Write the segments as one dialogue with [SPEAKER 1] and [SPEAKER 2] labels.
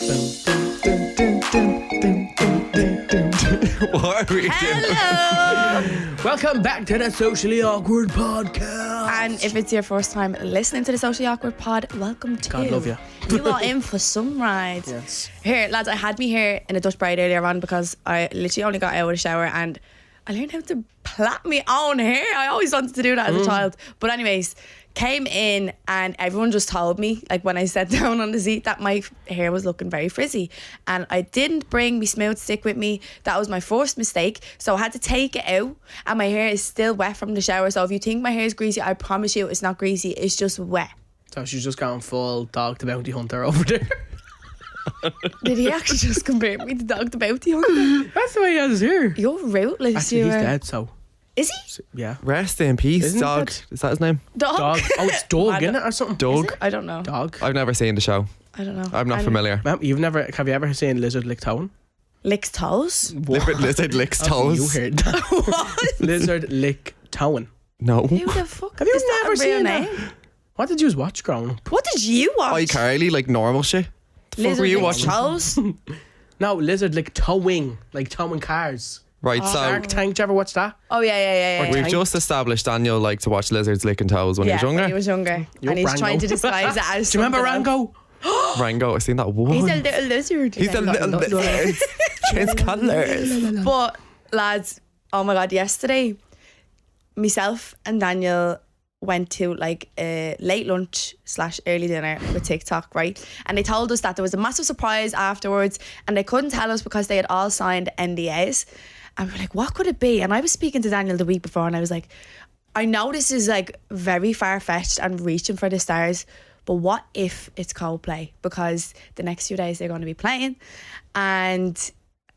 [SPEAKER 1] What are we doing?
[SPEAKER 2] Hello!
[SPEAKER 3] Welcome back to the Socially Awkward Podcast.
[SPEAKER 2] And if it's your first time listening to the Socially Awkward Pod, welcome to.
[SPEAKER 3] God love you.
[SPEAKER 2] You are in for some ride.
[SPEAKER 3] Yes.
[SPEAKER 2] Here, lads, I had me here in a Dutch Bride earlier on because I literally only got out of the shower and I learned how to plait my own hair. I always wanted to do that as a child. But anyways, came in and everyone just told me, like when I sat down on the seat, that my hair was looking very frizzy. And I didn't bring my smooth stick with me. That was my first mistake. So I had to take it out and my hair is still wet from the shower. So if you think my hair is greasy, I promise you it's not greasy. It's just wet.
[SPEAKER 3] So she's just gone full Dog the Bounty Hunter over there.
[SPEAKER 2] Did he actually just compare me to Dog the Bounty Hunter?
[SPEAKER 3] That's the way he has his hair.
[SPEAKER 2] You're rootless.
[SPEAKER 3] Actually, he's dead, so
[SPEAKER 2] Is he?
[SPEAKER 3] yeah.
[SPEAKER 1] Rest in peace,
[SPEAKER 3] Isn't
[SPEAKER 1] Dog.
[SPEAKER 3] that-
[SPEAKER 1] Is that his name?
[SPEAKER 2] Dog?
[SPEAKER 3] Dog. Oh, it's Dog,
[SPEAKER 2] I
[SPEAKER 3] isn't
[SPEAKER 2] don't-
[SPEAKER 3] it, or something?
[SPEAKER 1] Dog.
[SPEAKER 2] I don't know.
[SPEAKER 3] Dog.
[SPEAKER 1] I've never seen the show.
[SPEAKER 2] I don't know.
[SPEAKER 1] I'm not
[SPEAKER 2] And
[SPEAKER 1] familiar.
[SPEAKER 3] Ma'am, have you ever seen Lizard Lick Town?
[SPEAKER 2] Licks toes?
[SPEAKER 1] Lizard licks
[SPEAKER 3] You
[SPEAKER 1] toes.
[SPEAKER 3] heard that.
[SPEAKER 2] What?
[SPEAKER 3] Lizard Lick Town.
[SPEAKER 1] No.
[SPEAKER 2] Who the fuck?
[SPEAKER 3] Have you
[SPEAKER 2] is that
[SPEAKER 3] never
[SPEAKER 2] a real
[SPEAKER 3] seen
[SPEAKER 2] name?
[SPEAKER 3] that? What did you watch growing up?
[SPEAKER 2] What did you watch?
[SPEAKER 1] iCarly, like normal shit. The fuck
[SPEAKER 2] Lizard
[SPEAKER 1] were you
[SPEAKER 2] licks
[SPEAKER 1] watching?
[SPEAKER 2] toes?
[SPEAKER 3] No, Lizard Lick Towing. Like towing cars.
[SPEAKER 1] Right, so
[SPEAKER 3] Shark Tank, did you ever watch that?
[SPEAKER 2] Oh yeah.
[SPEAKER 1] we've
[SPEAKER 3] Tank.
[SPEAKER 1] just established Daniel liked to watch lizards licking toes when he was
[SPEAKER 2] When
[SPEAKER 1] younger.
[SPEAKER 2] he was younger.
[SPEAKER 3] You're
[SPEAKER 2] And he's
[SPEAKER 3] Rango.
[SPEAKER 2] trying to disguise it as
[SPEAKER 3] Do you remember
[SPEAKER 2] something else.
[SPEAKER 3] Rango?
[SPEAKER 1] Rango, I've seen that one.
[SPEAKER 2] He's a little lizard.
[SPEAKER 1] He's a little lizard. Change colours.
[SPEAKER 2] But lads, oh my god, yesterday myself and Daniel went to like a late lunch / early dinner with TikTok, right? And they told us that there was a massive surprise afterwards and they couldn't tell us because they had all signed NDAs. And we were like, what could it be? And I was speaking to Daniel the week before and I was like, I know this is like very far-fetched and reaching for the stars, but what if it's Coldplay? Because the next few days they're going to be playing. And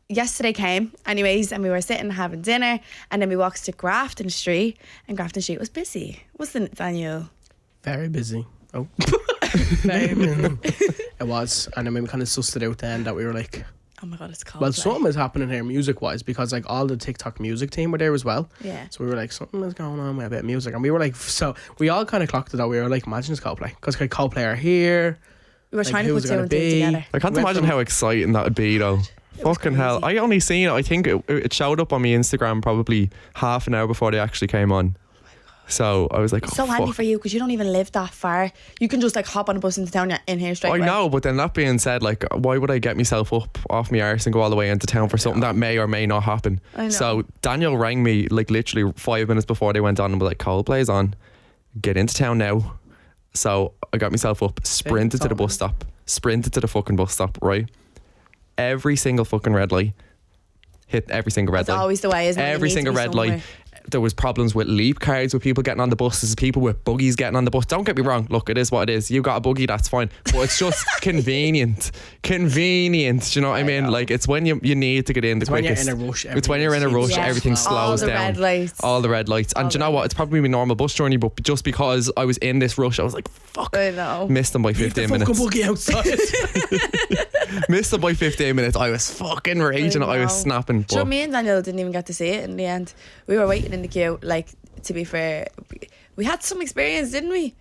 [SPEAKER 2] yesterday came anyways and we were sitting having dinner and then we walked to Grafton Street and Grafton Street was busy, wasn't it, Daniel?
[SPEAKER 3] Very busy. Oh.
[SPEAKER 2] Very busy.
[SPEAKER 3] It was. And then we kind of sussed it out then that we were like,
[SPEAKER 2] Oh my god, it's Coldplay.
[SPEAKER 3] well, something is happening here music wise because like all the TikTok music team were there as well.
[SPEAKER 2] Yeah.
[SPEAKER 3] So we were like, something is going on with a bit of music. And we were like, so we all kind of clocked it out. We were like, imagine it's Coldplay. Because like Coldplay are here.
[SPEAKER 2] We were
[SPEAKER 3] Like,
[SPEAKER 2] trying to
[SPEAKER 3] who's
[SPEAKER 2] put
[SPEAKER 3] it
[SPEAKER 2] two and
[SPEAKER 3] gonna
[SPEAKER 2] two
[SPEAKER 3] be?
[SPEAKER 2] together.
[SPEAKER 1] I can't
[SPEAKER 3] Went
[SPEAKER 1] imagine
[SPEAKER 3] from-
[SPEAKER 1] how exciting that would be though. Fucking hell. I only seen it, I think it showed up on my Instagram probably half an hour before they actually came on. So I was like,
[SPEAKER 2] It's
[SPEAKER 1] oh,
[SPEAKER 2] so handy
[SPEAKER 1] fuck.
[SPEAKER 2] for you because you don't even live that far. You can just like hop on a bus into town, you're in here straight
[SPEAKER 1] I
[SPEAKER 2] away.
[SPEAKER 1] know, but then that being said, like, why would I get myself up off my arse and go all the way into town for something that may or may not happen?
[SPEAKER 2] I know.
[SPEAKER 1] So Daniel rang me like literally 5 minutes before they went on and was like, Coldplay's on, get into town now. So I got myself up, sprinted to the bus stop, sprinted to the fucking bus stop, right? Every single fucking red light, hit every single red
[SPEAKER 2] It's
[SPEAKER 1] light.
[SPEAKER 2] always the way, isn't it? You
[SPEAKER 1] Every
[SPEAKER 2] need to
[SPEAKER 1] single
[SPEAKER 2] be
[SPEAKER 1] red
[SPEAKER 2] somewhere.
[SPEAKER 1] light. There was problems with leap cards with people getting on the buses, people with buggies getting on the bus. Don't get me wrong, look, it is what it is. You got a buggy, that's fine, but it's just convenient. Do you know what I mean? Like, it's when you need to get in the
[SPEAKER 3] It's when you're
[SPEAKER 1] quickest.
[SPEAKER 3] in a rush,
[SPEAKER 1] It's when you're in a
[SPEAKER 3] everything
[SPEAKER 1] rush,
[SPEAKER 3] seems
[SPEAKER 2] Yeah.
[SPEAKER 1] everything
[SPEAKER 3] slow.
[SPEAKER 2] All
[SPEAKER 1] slows
[SPEAKER 2] the
[SPEAKER 1] down.
[SPEAKER 2] red lights.
[SPEAKER 1] All the red lights. And
[SPEAKER 2] All
[SPEAKER 1] do you
[SPEAKER 2] the
[SPEAKER 1] know
[SPEAKER 2] red
[SPEAKER 1] what? It's probably my normal bus journey, but just because I was in this rush, I was like, fuck.
[SPEAKER 2] I know.
[SPEAKER 1] Missed them by
[SPEAKER 3] Leave
[SPEAKER 1] 15
[SPEAKER 3] the
[SPEAKER 1] minutes.
[SPEAKER 3] fucking buggy outside.
[SPEAKER 1] Missed them by 15 minutes. I was fucking raging. I was
[SPEAKER 2] know.
[SPEAKER 1] snapping.
[SPEAKER 2] So
[SPEAKER 1] But
[SPEAKER 2] me and Daniel didn't even get to see it in the end. We were waiting in the queue. Like, to be fair, we had some experience, didn't we?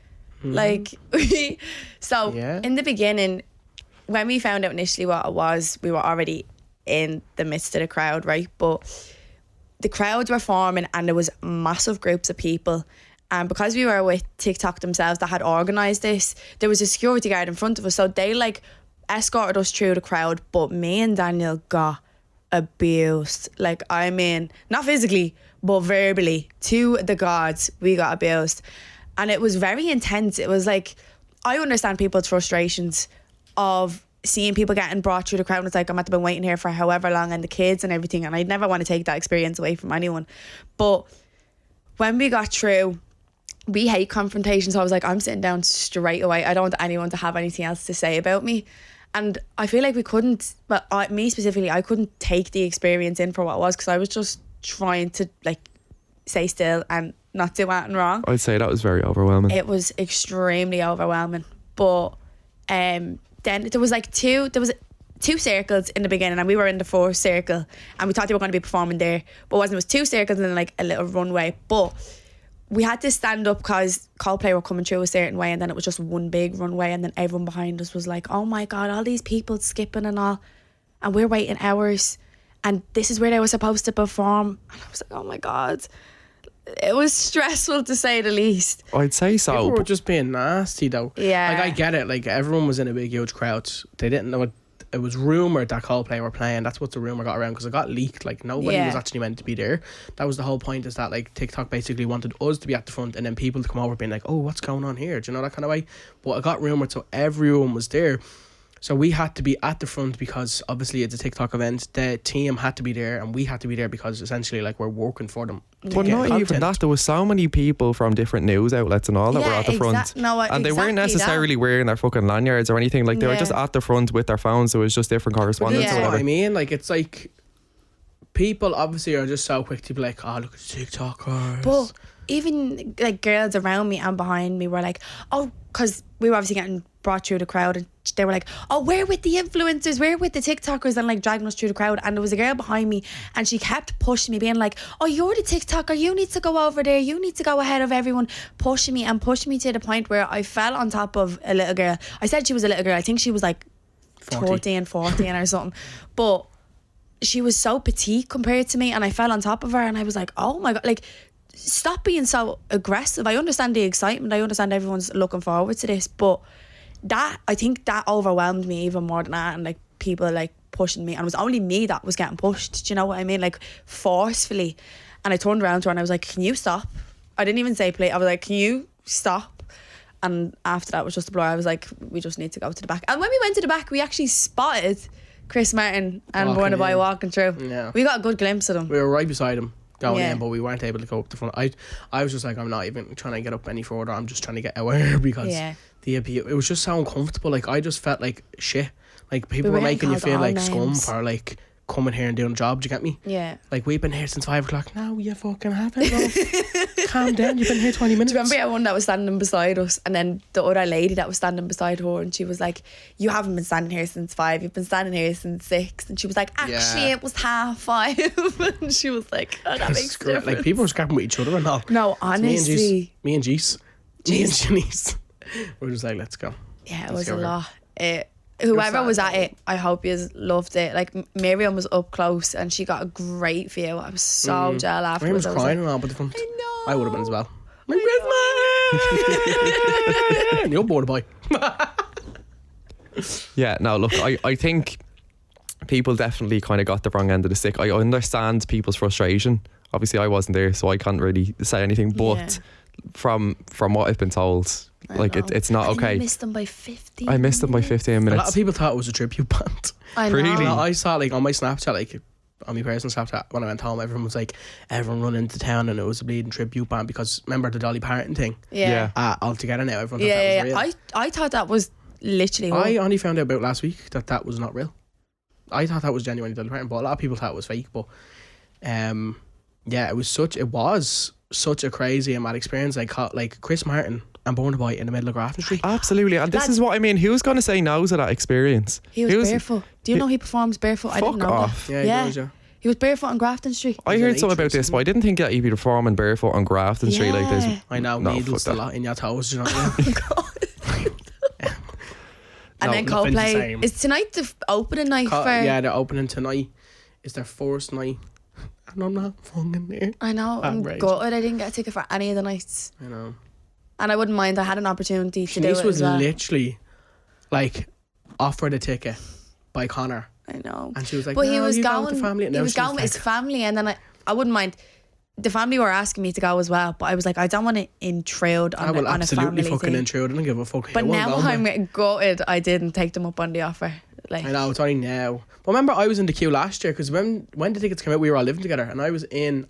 [SPEAKER 2] Like, so
[SPEAKER 3] Yeah.
[SPEAKER 2] in the beginning, when we found out initially what it was, we were already in the midst of the crowd, right? But the crowds were forming and there was massive groups of people. And because we were with TikTok themselves that had organised this, there was a security guard in front of us. So they like escorted us through the crowd, but me and Daniel got abused. Like, I mean, not physically, but verbally. To the gods, we got abused. And it was very intense. It was like, I understand people's frustrations of seeing people getting brought through the crowd. It's like, I might have been waiting here for however long, and the kids and everything, and I'd never want to take that experience away from anyone. But when we got through, we hate confrontation, so I was like, I'm sitting down straight away. I don't want anyone to have anything else to say about me. And I feel like we couldn't, but me specifically, I couldn't take the experience in for what it was, because I was just trying to like stay still and not do anything wrong.
[SPEAKER 1] I'd say that was very overwhelming.
[SPEAKER 2] It was extremely overwhelming. But then there was two circles in the beginning, and we were in the fourth circle, and we thought they were going to be performing there, but it wasn't. It was two circles and then like a little runway. But we had to stand up because Coldplay were coming through a certain way, and then it was just one big runway, and then everyone behind us was like, oh my God, all these people skipping and all, and we're waiting hours, and this is where they were supposed to perform. And I was like, oh my God. It was stressful to say the least.
[SPEAKER 1] I'd say so.
[SPEAKER 3] People were just being nasty though.
[SPEAKER 2] Yeah.
[SPEAKER 3] Like I get it. Like everyone was in a big huge crowd. They didn't know it was rumoured that Coldplay were playing. That's what the rumour got around because it got leaked. Like nobody was actually meant to be there. That was the whole point, is that like TikTok basically wanted us to be at the front and then people to come over being like, oh, what's going on here? Do you know, that kind of way? But it got rumoured, so everyone was there. So we had to be at the front because obviously it's a TikTok event. The team had to be there and we had to be there because essentially like we're working for them.
[SPEAKER 1] But not even that, there was so many people from different news outlets and all that were at the front. And they weren't necessarily wearing their fucking lanyards or anything. Like they were just at the front with their phones. It was just different correspondence or
[SPEAKER 3] That's
[SPEAKER 1] whatever.
[SPEAKER 3] what I mean. Like it's like people obviously are just so quick to be like, oh, look at the TikTokers.
[SPEAKER 2] But even like girls around me and behind me were like, oh, because we were obviously getting brought through the crowd, and they were like, oh, we're with the influencers, we're with the TikTokers, and like dragging us through the crowd. And there was a girl behind me and she kept pushing me, being like, oh, you're the TikToker, you need to go over there, you need to go ahead of everyone, pushing me to the point where I fell on top of a little girl. I said she was a little girl, I think she was like 14 or something, but she was so petite compared to me, and I fell on top of her and I was like, oh my God, like, stop being so aggressive. I understand the excitement, I understand everyone's looking forward to this, but I think that overwhelmed me even more than that, and like people like pushing me, and it was only me that was getting pushed, do you know what I mean, like forcefully. And I turned around to her and I was like, can you stop? I didn't even say please, I was like, can you stop? And after that was just a blur. I was like, we just need to go to the back. And when we went to the back, we actually spotted Chris Martin and Burna Boy walking through.
[SPEAKER 3] Yeah.
[SPEAKER 2] We got a good glimpse of them.
[SPEAKER 3] We were right beside him going in, but we weren't able to go up the front. I was just like, I'm not even trying to get up any further, I'm just trying to get away because the EP, it was just so uncomfortable. Like I just felt like shit. Like people were making you feel like scum for like coming here and doing a job. Do you get me?
[SPEAKER 2] Yeah.
[SPEAKER 3] Like we've been here since 5 o'clock. No, you fucking haven't, love. Calm down, you've been here 20 minutes.
[SPEAKER 2] Do you remember everyone that was standing beside us, and then the other lady that was standing beside her, and she was like, you haven't been standing here since 5, you've been standing here since 6. And she was like, actually it was 5:30. And she was like, oh, that makes sense.
[SPEAKER 3] Like people were scrapping with each other and all.
[SPEAKER 2] No, honestly.
[SPEAKER 3] Me and Janice. We were just like, let's go.
[SPEAKER 2] Yeah, it was a lot. Whoever was at it, I hope you loved it. Like Miriam was up close and she got a great view. I was so jealous afterwards.
[SPEAKER 3] Miriam was crying and all, but the front.
[SPEAKER 2] I know.
[SPEAKER 3] I would have been as well. Christmas! You're bored, boy.
[SPEAKER 1] Yeah, no, look, I think people definitely kind of got the wrong end of the stick. I understand people's frustration. Obviously, I wasn't there, so I can't really say anything. But from what I've been told, like it's not okay.
[SPEAKER 2] I missed them by 15
[SPEAKER 1] I missed them by 15 minutes.
[SPEAKER 3] A lot of people thought it was a tribute band.
[SPEAKER 2] I know.
[SPEAKER 1] Really?
[SPEAKER 3] I saw like on my Snapchat, like on my personal Snapchat, when I went home, everyone was like, everyone running into town, and it was a bleeding tribute band because remember the Dolly Parton thing?
[SPEAKER 2] Yeah.
[SPEAKER 3] All together now, everyone thought that was real.
[SPEAKER 2] I thought that was literally.
[SPEAKER 3] I only found out about last week that was not real. I thought that was genuinely Dolly Parton, but a lot of people thought it was fake. But it was such a crazy and mad experience. Like Chris Martin and Burna Boy in the middle of Grafton Street.
[SPEAKER 1] Absolutely, and this is what I mean. Who's going to say no to that experience?
[SPEAKER 2] He was barefoot. Do you know he performs barefoot? I didn't know
[SPEAKER 1] off.
[SPEAKER 2] that.
[SPEAKER 3] Yeah, he does, yeah.
[SPEAKER 2] He was barefoot on Grafton Street.
[SPEAKER 1] I heard something about this, but I didn't think that he'd be performing barefoot on Grafton Street like this.
[SPEAKER 3] I know, needles a lot in your toes, you know what I mean?
[SPEAKER 2] And then Coldplay. Is tonight the opening night for...
[SPEAKER 3] Yeah, they're opening tonight. It's their first night. And I'm not fucking there.
[SPEAKER 2] I know, I'm gutted I didn't get a ticket for any of the nights.
[SPEAKER 3] I know.
[SPEAKER 2] And I wouldn't mind, I had an opportunity to do it
[SPEAKER 3] This was
[SPEAKER 2] as well.
[SPEAKER 3] literally like offered a ticket by Connor.
[SPEAKER 2] I know.
[SPEAKER 3] And she was like,
[SPEAKER 2] but
[SPEAKER 3] no,
[SPEAKER 2] he was
[SPEAKER 3] you
[SPEAKER 2] going
[SPEAKER 3] go with the family. And
[SPEAKER 2] he was going with his family, and then I wouldn't mind. The family were asking me to go as well, but I was like, I don't want to intrude on,
[SPEAKER 3] I will
[SPEAKER 2] on a family
[SPEAKER 3] absolutely fucking
[SPEAKER 2] thing.
[SPEAKER 3] intrude. I don't give a fuck.
[SPEAKER 2] But now I'm gutted I didn't take them up on the offer. Like,
[SPEAKER 3] I know, it's only now. But remember, I was in the queue last year because when the tickets came out, we were all living together, and I was in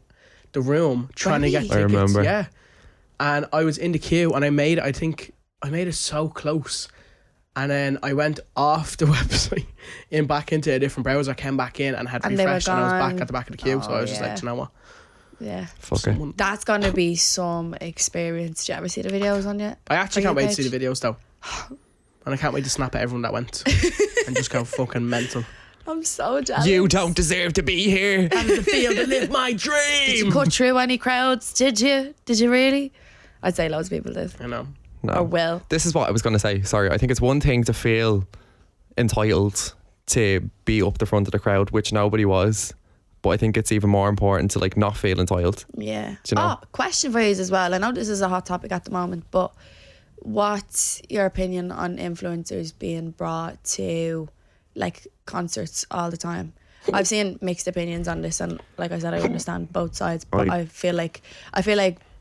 [SPEAKER 3] the room trying to get tickets.
[SPEAKER 1] I remember.
[SPEAKER 3] Yeah, and I was in the queue, and I made it so close, and then I went off the website and back into a different browser, came back in and had refreshed, and I was back at the back of the queue. So I was just like, do you know what?
[SPEAKER 2] Yeah.
[SPEAKER 1] Fuck it.
[SPEAKER 2] That's gonna be some experience. Did you ever see the videos on it?
[SPEAKER 3] I actually can't wait to see the videos though. And I can't wait to snap at everyone that went and just go fucking mental.
[SPEAKER 2] I'm so jealous.
[SPEAKER 1] You don't deserve to be here.
[SPEAKER 3] How does it feel to live my
[SPEAKER 2] Did
[SPEAKER 3] dream?
[SPEAKER 2] you cut through any crowds? Did you? Did you really? I'd say loads of people did.
[SPEAKER 3] I know.
[SPEAKER 1] No.
[SPEAKER 2] Or will.
[SPEAKER 1] This is what I was going to say. Sorry. I think it's one thing to feel entitled to be up the front of the crowd, which nobody was. But I think it's even more important to like not feel entitled.
[SPEAKER 2] Yeah.
[SPEAKER 1] Do you know?
[SPEAKER 2] Oh, question for you as well. I know this is a hot topic at the moment, but what's your opinion on influencers being brought to like concerts all the time? I've seen mixed opinions on this, and like I said, I understand both sides, but I feel like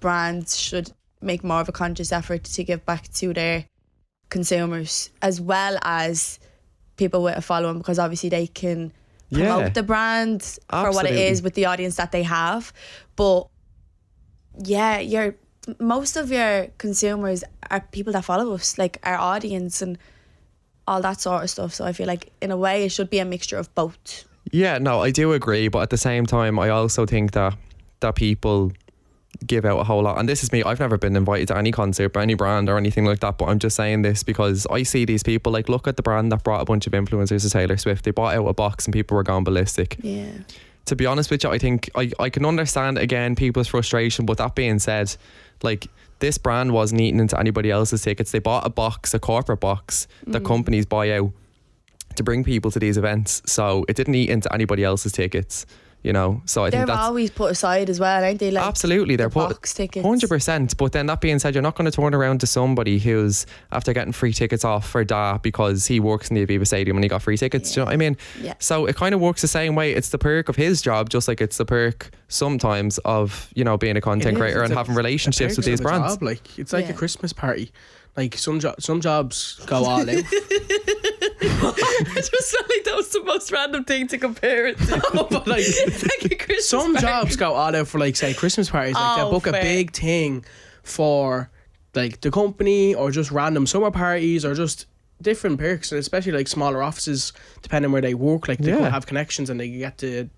[SPEAKER 2] brands should make more of a conscious effort to give back to their consumers as well as people with a following, because obviously they can promote the brand for what it is with the audience that they have. But yeah, most of your consumers are people that follow us, like our audience and all that sort of stuff. So I feel like in a way it should be a mixture of both.
[SPEAKER 1] Yeah, no, I do agree, but at the same time I also think that people give out a whole lot, and this is me, I've never been invited to any concert by any brand or anything like that, but I'm just saying this because I see these people, like look at the brand that brought a bunch of influencers to Taylor Swift. They bought out a box and people were going ballistic.
[SPEAKER 2] Yeah.
[SPEAKER 1] To be honest with you, I think I can understand again people's frustration, but that being said, like this brand wasn't eating into anybody else's tickets. They bought a box, a corporate box that companies buy out to bring people to these events, so it didn't eat into anybody else's tickets, you know. So I think
[SPEAKER 2] they're
[SPEAKER 1] that's
[SPEAKER 2] always put aside as well, aren't they? Like
[SPEAKER 1] absolutely, they're put
[SPEAKER 2] box tickets.
[SPEAKER 1] 100%. But then that being said, you're not going to turn around to somebody who's after getting free tickets off for Da because he works in the Aviva Stadium and he got free tickets. Do you know what I mean?
[SPEAKER 2] Yeah.
[SPEAKER 1] So it kind of works the same way. It's the perk of his job, just like it's the perk sometimes of, you know, being a content creator and having relationships with these brands.
[SPEAKER 3] Job, like it's like a Christmas party. Like some jobs go all out.
[SPEAKER 2] I just felt like that was the most random thing to compare it to.
[SPEAKER 3] But like,
[SPEAKER 2] it's like a Christmas
[SPEAKER 3] some
[SPEAKER 2] party.
[SPEAKER 3] jobs go all out for like say Christmas parties. Like they'll book a big thing for like the company, or just random summer parties, or just different perks, and especially like smaller offices, depending where they work. Like they could have connections and they get to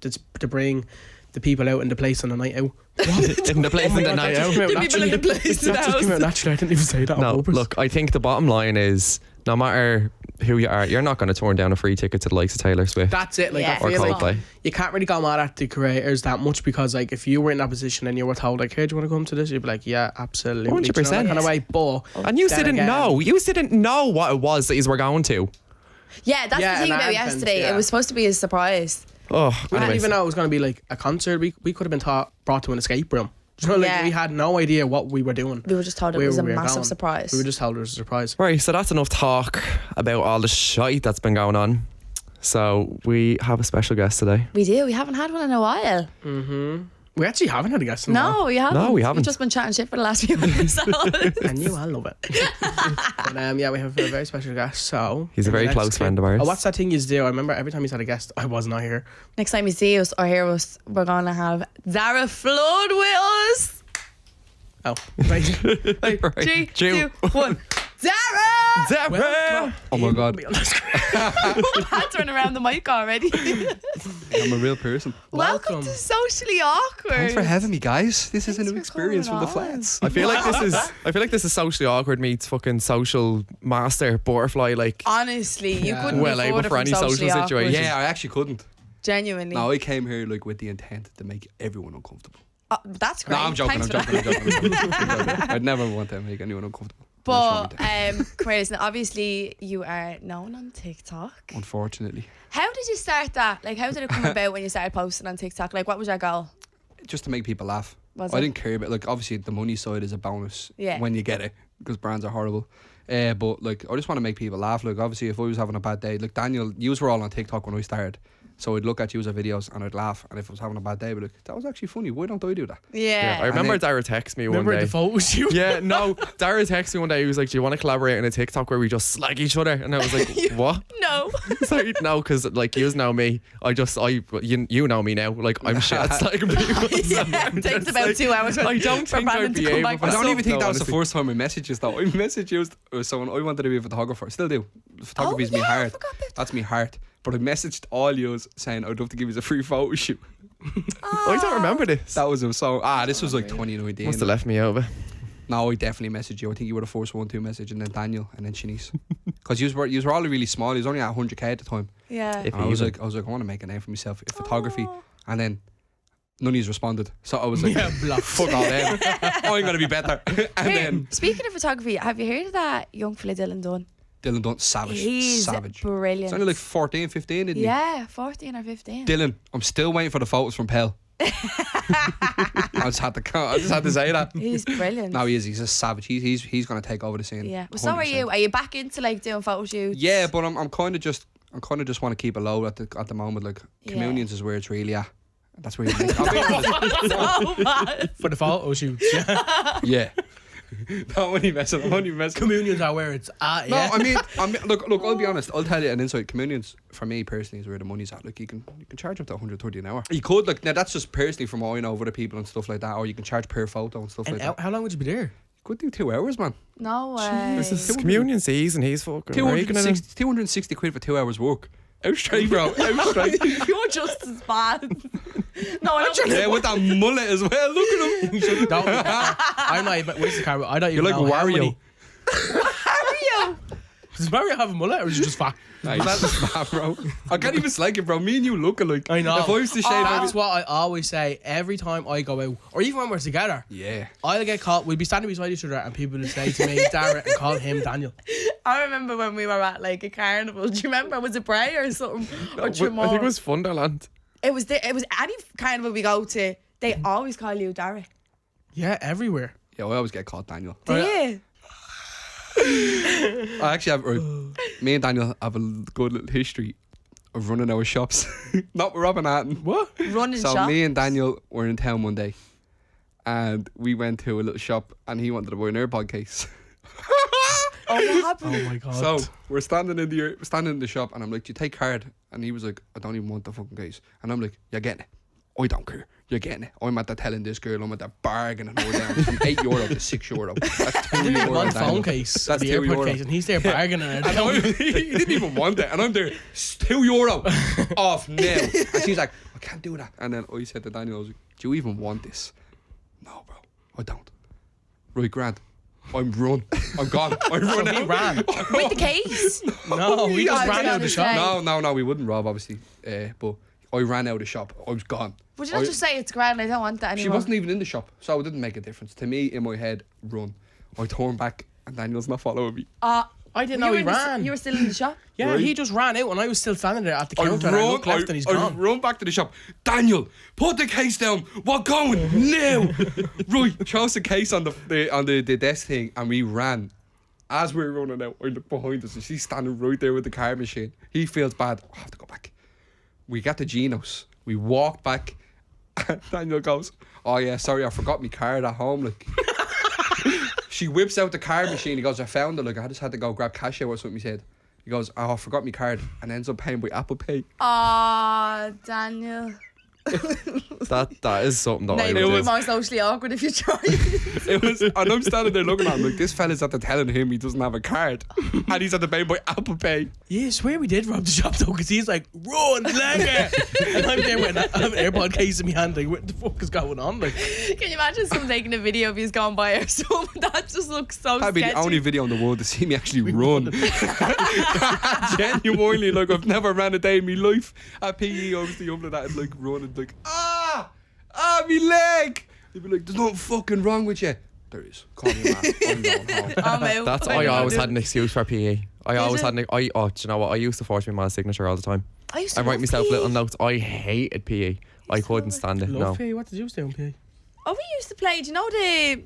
[SPEAKER 3] bring the people out in the place on the night out.
[SPEAKER 1] In the place in the night out.
[SPEAKER 2] The people in the place in the
[SPEAKER 3] That just came out naturally. I didn't even say that on
[SPEAKER 1] No,
[SPEAKER 3] purpose.
[SPEAKER 1] look, I think the bottom line is no matter who you are, you're not going to turn down a free ticket to the likes of Taylor Swift.
[SPEAKER 3] That's it. Like
[SPEAKER 2] Yeah.
[SPEAKER 3] I
[SPEAKER 1] Or
[SPEAKER 3] feel like
[SPEAKER 1] Coldplay.
[SPEAKER 3] you can't really go mad at the creators that much, because like if you were in that position and you were told like, hey, do you want to come to this? You'd be like, yeah, absolutely.
[SPEAKER 1] 100%.
[SPEAKER 3] Do you know, that kind of way. But
[SPEAKER 1] And you
[SPEAKER 3] then
[SPEAKER 1] didn't
[SPEAKER 3] again-
[SPEAKER 1] know. You didn't know what it was that you were going to.
[SPEAKER 2] Yeah, that's
[SPEAKER 3] Yeah,
[SPEAKER 2] the thing
[SPEAKER 3] an
[SPEAKER 2] about
[SPEAKER 3] advent,
[SPEAKER 2] yesterday.
[SPEAKER 3] yeah.
[SPEAKER 2] It was supposed to be a surprise.
[SPEAKER 1] Oh,
[SPEAKER 3] We didn't
[SPEAKER 1] anyways.
[SPEAKER 3] even know it was going to be like a concert. We could have been brought to an escape room. Do you know, like
[SPEAKER 2] Yeah.
[SPEAKER 3] we had no idea what we were doing.
[SPEAKER 2] We were just told it
[SPEAKER 3] Where
[SPEAKER 2] was a
[SPEAKER 3] we were
[SPEAKER 2] massive
[SPEAKER 3] going.
[SPEAKER 2] surprise.
[SPEAKER 3] We were just told it was a surprise.
[SPEAKER 1] Right, so that's enough talk about all the shite that's been going on. So we have a special guest today.
[SPEAKER 2] We do. We haven't had one in a while.
[SPEAKER 3] We actually haven't had a guest in a while.
[SPEAKER 2] No, we haven't.
[SPEAKER 1] No, we haven't.
[SPEAKER 2] We've just been chatting shit for the last few episodes.
[SPEAKER 3] And you all love it. But yeah, we have a very special guest. So
[SPEAKER 1] He's a very
[SPEAKER 3] next
[SPEAKER 1] close friend of ours.
[SPEAKER 3] Oh, what's that thing you do? I remember every time he's had a guest, I was not here.
[SPEAKER 2] Next time you see us or hear us, we're going to have Darragh Flood with us.
[SPEAKER 3] Oh, right.
[SPEAKER 2] Right.
[SPEAKER 1] Right.
[SPEAKER 2] 3,
[SPEAKER 1] Two.
[SPEAKER 2] 2, 1. Darragh!
[SPEAKER 1] Darragh!
[SPEAKER 4] Oh my God.
[SPEAKER 3] Be on the screen.
[SPEAKER 2] Hands running around the mic already.
[SPEAKER 4] I'm a real person.
[SPEAKER 2] Welcome to Socially Awkward.
[SPEAKER 4] Thanks for having me, guys. This is a
[SPEAKER 2] Thanks
[SPEAKER 4] new
[SPEAKER 2] for
[SPEAKER 4] experience from
[SPEAKER 2] coming
[SPEAKER 4] the
[SPEAKER 2] on.
[SPEAKER 4] flats.
[SPEAKER 1] I feel like this is socially awkward meets fucking social master butterfly, like
[SPEAKER 2] Honestly, you
[SPEAKER 3] Yeah.
[SPEAKER 2] couldn't
[SPEAKER 1] well
[SPEAKER 2] be
[SPEAKER 1] able
[SPEAKER 2] further
[SPEAKER 1] for
[SPEAKER 2] from
[SPEAKER 1] any social
[SPEAKER 2] socially awkward.
[SPEAKER 1] situation.
[SPEAKER 4] Yeah, I actually couldn't.
[SPEAKER 2] Genuinely.
[SPEAKER 4] No, I came here like with the intent to make everyone uncomfortable.
[SPEAKER 2] That's great.
[SPEAKER 4] No, I'm joking.
[SPEAKER 2] Thanks
[SPEAKER 4] I'm
[SPEAKER 2] for that.
[SPEAKER 4] joking. I'd never want to make anyone uncomfortable.
[SPEAKER 2] But
[SPEAKER 4] That's what
[SPEAKER 2] come here, listen, obviously you are known on TikTok.
[SPEAKER 4] unfortunately,
[SPEAKER 2] How did you start that? Like, how did it come about when you started posting on TikTok? Like, what was your goal?
[SPEAKER 4] just to make people laugh.
[SPEAKER 2] Was
[SPEAKER 4] I
[SPEAKER 2] it?
[SPEAKER 4] didn't care about, like, obviously the money side is a bonus
[SPEAKER 2] Yeah.
[SPEAKER 4] when you get it, because brands are horrible. But like, I just want to make people laugh. Like, obviously, if I was having a bad day, like Daniel, you were all on TikTok when I started, so I'd look at user videos and I'd laugh. And if I was having a bad day, I'd be like, that was actually funny. Why don't I do that?
[SPEAKER 2] Yeah.
[SPEAKER 1] I remember
[SPEAKER 4] And
[SPEAKER 1] Darragh texted me
[SPEAKER 3] Remember
[SPEAKER 1] one day.
[SPEAKER 3] the photo shoot?
[SPEAKER 1] Yeah, no, Darragh texted me one day. He was like, "Do you want to collaborate in a TikTok where we just slag each other?" And I was like, "What?"
[SPEAKER 2] No.
[SPEAKER 1] So no, because like you know me. You know me now. Like I'm shit at slagging people.
[SPEAKER 2] Yeah, it takes about 2 hours for,
[SPEAKER 1] I don't
[SPEAKER 2] for
[SPEAKER 1] think
[SPEAKER 2] Brandon
[SPEAKER 1] I'd
[SPEAKER 2] to
[SPEAKER 1] be
[SPEAKER 2] come
[SPEAKER 1] able
[SPEAKER 2] back
[SPEAKER 1] to-
[SPEAKER 4] I
[SPEAKER 2] with
[SPEAKER 4] don't
[SPEAKER 1] So-
[SPEAKER 4] even think
[SPEAKER 1] no,
[SPEAKER 4] that was the
[SPEAKER 1] honestly.
[SPEAKER 4] first time I messaged you though. I messaged you someone. I wanted to be a photographer. Still do. Photography is
[SPEAKER 2] Oh,
[SPEAKER 4] my
[SPEAKER 2] yeah, I
[SPEAKER 4] heart.
[SPEAKER 2] forgot about
[SPEAKER 4] That's my heart. But I messaged all yous saying I'd love to give you a free photo shoot.
[SPEAKER 1] I don't remember this.
[SPEAKER 4] That was a song. This was like 2019.
[SPEAKER 1] Must have left me over.
[SPEAKER 4] No, I definitely messaged you. I think you were the first one to message, and then Daniel, and then Shanice. because you were all really small. He was only at 100k at the time.
[SPEAKER 2] Yeah.
[SPEAKER 1] If
[SPEAKER 4] And I was
[SPEAKER 1] even.
[SPEAKER 4] like, I want to make a name for myself in photography, and then none of you responded. So I was like,
[SPEAKER 3] Yeah, blocked.
[SPEAKER 4] fuck all them. I'm gonna be better. And
[SPEAKER 2] Here,
[SPEAKER 4] then
[SPEAKER 2] speaking of photography, have you heard of that young fella Dylan Dunn?
[SPEAKER 4] Dylan Dunn, savage.
[SPEAKER 2] He's brilliant.
[SPEAKER 4] It's only like 14, 15, didn't
[SPEAKER 2] Yeah, 14 or 15.
[SPEAKER 4] he? Dylan, I'm still waiting for the photos from Pell. I just had to say that.
[SPEAKER 2] He's brilliant.
[SPEAKER 4] No, he is. He's a savage. He's gonna take over the scene.
[SPEAKER 2] Yeah. Well, so are
[SPEAKER 4] 100%.
[SPEAKER 2] you. Are you back into like doing photo shoots?
[SPEAKER 4] Yeah, but I'm kind of just want to keep it low at the moment. Like
[SPEAKER 2] Yeah.
[SPEAKER 4] communions is where it's really at. That's where you make. I'll be honest.
[SPEAKER 2] So bad.
[SPEAKER 3] For the photo shoots, yeah.
[SPEAKER 4] Yeah. No, I'm only messing.
[SPEAKER 3] Communions are where it's at,
[SPEAKER 4] No,
[SPEAKER 3] yeah.
[SPEAKER 4] I mean, look. I'll be honest. I'll tell you an insight. Communions, for me personally, is where the money's at. Like you can charge up to 130 an hour. You could like now. That's just personally from what I know of other people and stuff like that. Or you can charge per photo and stuff
[SPEAKER 3] And
[SPEAKER 4] like that.
[SPEAKER 3] how long would you be there?
[SPEAKER 4] You could do 2 hours, man.
[SPEAKER 2] No way.
[SPEAKER 1] This is communion season. He's fucking raking it in.
[SPEAKER 4] 260 quid for 2 hours work. Out straight, bro. Out straight.
[SPEAKER 2] You're just as bad. No, I don't.
[SPEAKER 4] Yeah, with that mullet as well. Look at him.
[SPEAKER 3] I'm not even. Where's the camera? I don't
[SPEAKER 4] You're
[SPEAKER 3] even
[SPEAKER 4] like
[SPEAKER 3] know how
[SPEAKER 4] Wario.
[SPEAKER 3] many.
[SPEAKER 2] Mario.
[SPEAKER 3] Does Mario have a mullet or is he just fat?
[SPEAKER 4] Nah, he's not, bro. I can't even like it, bro. Me and you look alike.
[SPEAKER 3] I know.
[SPEAKER 4] If I was to shave
[SPEAKER 3] That's what I always say every time I go out, or even when we're together.
[SPEAKER 4] Yeah.
[SPEAKER 3] I'll get called. We'll be standing beside each other, and people will say to me, Darragh, and call him Daniel.
[SPEAKER 2] I remember when we were at like a carnival. Do you remember? Was it Bray or something? Or
[SPEAKER 1] I think it was Funderland.
[SPEAKER 2] It was any carnival we go to. They always call you Darragh.
[SPEAKER 3] Yeah, everywhere.
[SPEAKER 4] Yeah, I always get called Daniel.
[SPEAKER 2] Do you?
[SPEAKER 4] I actually have. Me and Daniel have a good little history of running our shops. Not robbing Hatton.
[SPEAKER 3] What?
[SPEAKER 2] Running
[SPEAKER 4] So
[SPEAKER 2] shop.
[SPEAKER 4] me and Daniel were in town one day, and we went to a little shop, and he wanted to buy an AirPod case.
[SPEAKER 2] Oh, what happened?
[SPEAKER 3] Oh my god.
[SPEAKER 4] So we're standing in the shop, and I'm like, "Do you take card?" And he was like, "I don't even want the fucking case." And I'm like, "You're getting it. I don't care. You're getting it. I'm at the telling this girl, I'm at the bargaining her down from €8 to €6. That's €2
[SPEAKER 3] one
[SPEAKER 4] Daniel.
[SPEAKER 3] phone case,
[SPEAKER 4] That's
[SPEAKER 3] the
[SPEAKER 4] €2.
[SPEAKER 3] AirPod case, and he's there bargaining it.
[SPEAKER 4] And he didn't even want it, and I'm there, it's €2 off now. And she's like, I can't do that. And then I said to Daniel, I was like, do you even want this? No, bro, I don't. Right, Grant, I'm run. I'm gone. I'm run
[SPEAKER 3] He
[SPEAKER 4] out.
[SPEAKER 3] ran.
[SPEAKER 2] With the case?
[SPEAKER 3] No, we just
[SPEAKER 2] Yeah,
[SPEAKER 3] ran out of the
[SPEAKER 2] I
[SPEAKER 3] shop.
[SPEAKER 4] No, we wouldn't rob, obviously. But I ran out of the shop. I was gone.
[SPEAKER 2] Would you not just say it's grand? I don't want that
[SPEAKER 4] She
[SPEAKER 2] anymore.
[SPEAKER 4] wasn't even in the shop, so it didn't make a difference. To me, in my head, run. I turned back, and Daniel's not following me.
[SPEAKER 3] I didn't know he ran.
[SPEAKER 2] You were still in the shop?
[SPEAKER 3] Yeah,
[SPEAKER 4] Right.
[SPEAKER 3] he just ran out, and I was still standing there at the counter. And I looked left, and he's
[SPEAKER 4] I
[SPEAKER 3] gone.
[SPEAKER 4] run back to the shop. Daniel, put the case down. We're going now. Right, chose the case on the desk thing, and we ran. As we were running out, I look behind us, and she's standing right there with the card machine. He feels bad. I have to go back. We got to Gino's. We walked back. And Daniel goes, "Oh yeah, sorry, I forgot my card at home." Like, she whips out the card machine. He goes, "I found it. Like, I just had to go grab cash out or something." He said. He goes, "Oh, I forgot my card," and ends up paying by Apple Pay.
[SPEAKER 2] Aw, Daniel.
[SPEAKER 1] That is something that
[SPEAKER 2] No,
[SPEAKER 1] I
[SPEAKER 2] it
[SPEAKER 1] would
[SPEAKER 2] would
[SPEAKER 1] do.
[SPEAKER 2] be more socially awkward if you tried.
[SPEAKER 4] It was, and I'm standing there looking at him like, this fella's at the telling him he doesn't have a card, and he's at the paying by Apple Pay.
[SPEAKER 3] Yeah, I swear we did rob the shop though, because he's like, run, leg it. And I'm there with I have an AirPod case in my hand, like, what the fuck is going on? Like,
[SPEAKER 2] Can you imagine someone taking a video of you going by or something? That just looks so
[SPEAKER 4] That'd be
[SPEAKER 2] sketchy.
[SPEAKER 4] the only video in the world to see me actually run. Genuinely, like, I've never ran a day in my life. At PE, I was the young that I'd like run and like, me leg. They'd be like, "There's nothing fucking wrong with you." There is. Call me man. I'm going home.
[SPEAKER 2] I'm out.
[SPEAKER 1] That's
[SPEAKER 2] I
[SPEAKER 1] I
[SPEAKER 2] know,
[SPEAKER 1] always
[SPEAKER 2] dude.
[SPEAKER 1] had an excuse for PE. I always had an. Do you know what? I used to forge my man's signature all the time.
[SPEAKER 2] I used to
[SPEAKER 1] I write
[SPEAKER 2] love
[SPEAKER 1] myself
[SPEAKER 2] PE.
[SPEAKER 1] little notes. I hated PE. I
[SPEAKER 2] used to
[SPEAKER 1] couldn't
[SPEAKER 2] love it.
[SPEAKER 1] stand it.
[SPEAKER 3] love
[SPEAKER 1] No.
[SPEAKER 3] PE. What did you do on PE?
[SPEAKER 2] Oh, we used to play. Do you know the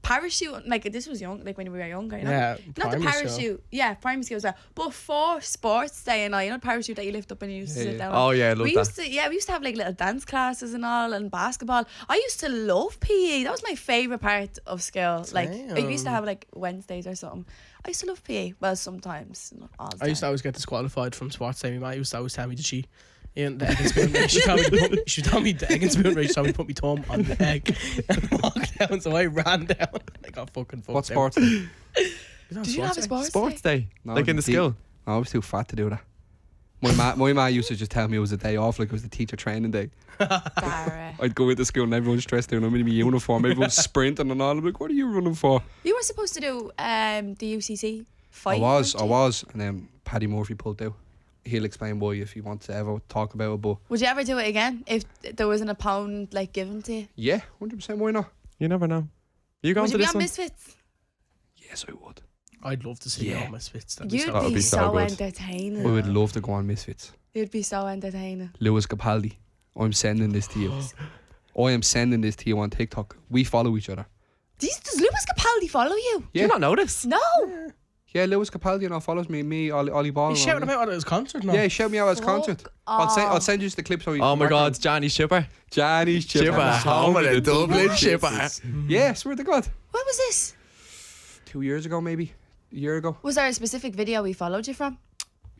[SPEAKER 2] parachute? Like this was young, like when we were younger. You know?
[SPEAKER 3] Yeah,
[SPEAKER 2] Not the
[SPEAKER 3] primary school.
[SPEAKER 2] parachute. Yeah, primary school as well. But for sports day and all, you know the parachute that you lift up and you used to
[SPEAKER 4] Yeah,
[SPEAKER 2] sit
[SPEAKER 4] yeah.
[SPEAKER 2] down.
[SPEAKER 1] Oh
[SPEAKER 2] on?
[SPEAKER 1] yeah, I love
[SPEAKER 2] we
[SPEAKER 1] that.
[SPEAKER 2] used to have like little dance classes and all, and basketball. I used to love PE. That was my favorite part of school. Like I used to
[SPEAKER 3] Damn.
[SPEAKER 2] have like Wednesdays or something. I used to love PE. Well, sometimes, not all the
[SPEAKER 3] I used to
[SPEAKER 2] time.
[SPEAKER 3] always get disqualified from sports day. My mate used to always tell me to cheat. In the egg and spoon race, she told me the egg and spoon race. She told me to put my thumb on the egg and walk down. So I ran down. I got fucking fucked.
[SPEAKER 4] What
[SPEAKER 3] out.
[SPEAKER 4] sports?
[SPEAKER 2] Did you have a sports?
[SPEAKER 1] Sports day,
[SPEAKER 4] No,
[SPEAKER 1] like in the
[SPEAKER 4] deep.
[SPEAKER 1] school.
[SPEAKER 4] No, I was too fat to do that. My ma used to just tell me it was a day off, like it was the teacher training day.
[SPEAKER 2] Darragh.
[SPEAKER 4] I'd go into school and everyone's dressed down. I'm in my uniform. Everyone's sprinting and all. I'm like, "What are you running for?"
[SPEAKER 2] You were supposed to do the UCC fight.
[SPEAKER 4] I was, and then Paddy Murphy pulled out. He'll explain why if he wants to ever talk about it. But
[SPEAKER 2] Would you ever do it again if there was an opponent like given to you?
[SPEAKER 4] yeah, 100%. Why not?
[SPEAKER 1] You never know. You going
[SPEAKER 2] Would
[SPEAKER 1] to
[SPEAKER 2] you be
[SPEAKER 1] this
[SPEAKER 2] on
[SPEAKER 1] one?
[SPEAKER 2] Misfits?
[SPEAKER 4] Yes, I would.
[SPEAKER 3] I'd love to see
[SPEAKER 4] Yeah.
[SPEAKER 3] all Misfits.
[SPEAKER 2] You'd
[SPEAKER 1] That would
[SPEAKER 2] be
[SPEAKER 1] be so
[SPEAKER 2] so
[SPEAKER 1] good.
[SPEAKER 2] entertaining.
[SPEAKER 4] I would love to go on Misfits.
[SPEAKER 2] You'd be so entertaining.
[SPEAKER 4] Lewis Capaldi, I'm sending this to you. I am sending this to you on TikTok. We follow each other.
[SPEAKER 2] Does Lewis Capaldi follow you?
[SPEAKER 1] Do you not notice?
[SPEAKER 2] No.
[SPEAKER 4] Yeah, Lewis Capaldi follows me, Ollie Ball.
[SPEAKER 3] He
[SPEAKER 4] and
[SPEAKER 3] shouted
[SPEAKER 4] all
[SPEAKER 3] him out at his concert now.
[SPEAKER 4] Yeah, he shouted me out at his concert. I'll
[SPEAKER 2] off.
[SPEAKER 4] send you the clip so you
[SPEAKER 1] Oh
[SPEAKER 4] can
[SPEAKER 1] my
[SPEAKER 4] work
[SPEAKER 1] God,
[SPEAKER 4] on-
[SPEAKER 1] it's Johnny Shipper.
[SPEAKER 4] Johnny's
[SPEAKER 1] Shipper, home of the Dublin Shipper.
[SPEAKER 4] Yeah, swear to God.
[SPEAKER 2] When was this?
[SPEAKER 4] 2 years ago, maybe. A year ago.
[SPEAKER 2] Was there a specific video we followed you from?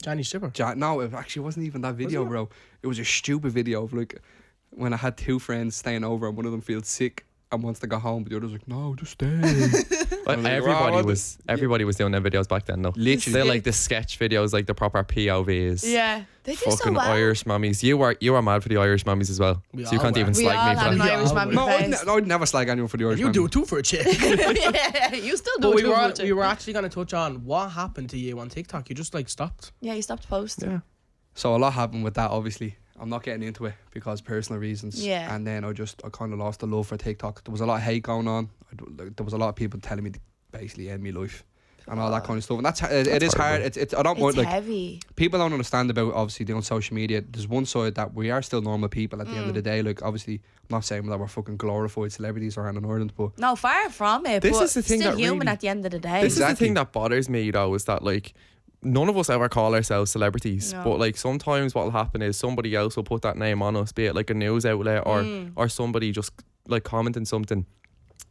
[SPEAKER 3] Johnny Shipper.
[SPEAKER 4] No, it actually wasn't even that video, bro. It was a stupid video of like when I had two friends staying over and one of them feels sick and wants to go home, but the other's like, no, just stay.
[SPEAKER 1] But
[SPEAKER 4] I'm like,
[SPEAKER 1] everybody
[SPEAKER 4] "Wow,
[SPEAKER 1] was doing their videos back then, though.
[SPEAKER 4] Literally.
[SPEAKER 1] They're like the sketch videos, like the proper POVs.
[SPEAKER 2] Yeah. They do so
[SPEAKER 1] Fucking
[SPEAKER 2] well.
[SPEAKER 1] Irish mummies. You were mad for the Irish mummies as well.
[SPEAKER 3] We
[SPEAKER 1] So you
[SPEAKER 3] all
[SPEAKER 1] can't
[SPEAKER 3] were.
[SPEAKER 1] even
[SPEAKER 2] We
[SPEAKER 1] slag
[SPEAKER 2] all
[SPEAKER 1] me for
[SPEAKER 2] had an
[SPEAKER 1] that.
[SPEAKER 2] Irish
[SPEAKER 3] Yeah,
[SPEAKER 2] mammy
[SPEAKER 4] No,
[SPEAKER 2] face.
[SPEAKER 4] I'd never slag anyone for the Irish
[SPEAKER 3] You
[SPEAKER 4] man.
[SPEAKER 3] do it too for a chick.
[SPEAKER 2] Yeah, you still do
[SPEAKER 3] But
[SPEAKER 2] it.
[SPEAKER 3] we were actually going to touch on what happened to you on TikTok. You just like stopped.
[SPEAKER 2] Yeah, you stopped posting.
[SPEAKER 1] Yeah.
[SPEAKER 4] So a lot happened with that, obviously. I'm not getting into it because personal reasons.
[SPEAKER 2] Yeah.
[SPEAKER 4] And then I kind of lost the love for TikTok. There was a lot of hate going on. There was a lot of people telling me to basically end my life and all that kind of stuff. And it is hard.
[SPEAKER 1] horrible.
[SPEAKER 4] I don't want
[SPEAKER 2] It's
[SPEAKER 4] like
[SPEAKER 2] heavy.
[SPEAKER 4] people don't understand about obviously doing social media. There's one side that we are still normal people at the end of the day. Like obviously, I'm not saying that we're fucking glorified celebrities around in Ireland, but
[SPEAKER 2] No, far from it.
[SPEAKER 1] This
[SPEAKER 2] but
[SPEAKER 1] is the thing
[SPEAKER 2] still
[SPEAKER 1] that
[SPEAKER 2] human
[SPEAKER 1] really-
[SPEAKER 2] at the end of the day.
[SPEAKER 1] This is the
[SPEAKER 4] Exactly.
[SPEAKER 1] thing that bothers me, though, is that like none of us ever call ourselves celebrities,
[SPEAKER 2] No.
[SPEAKER 1] but like sometimes what'll happen is somebody else will put that name on us, be it like a news outlet or somebody just like commenting something.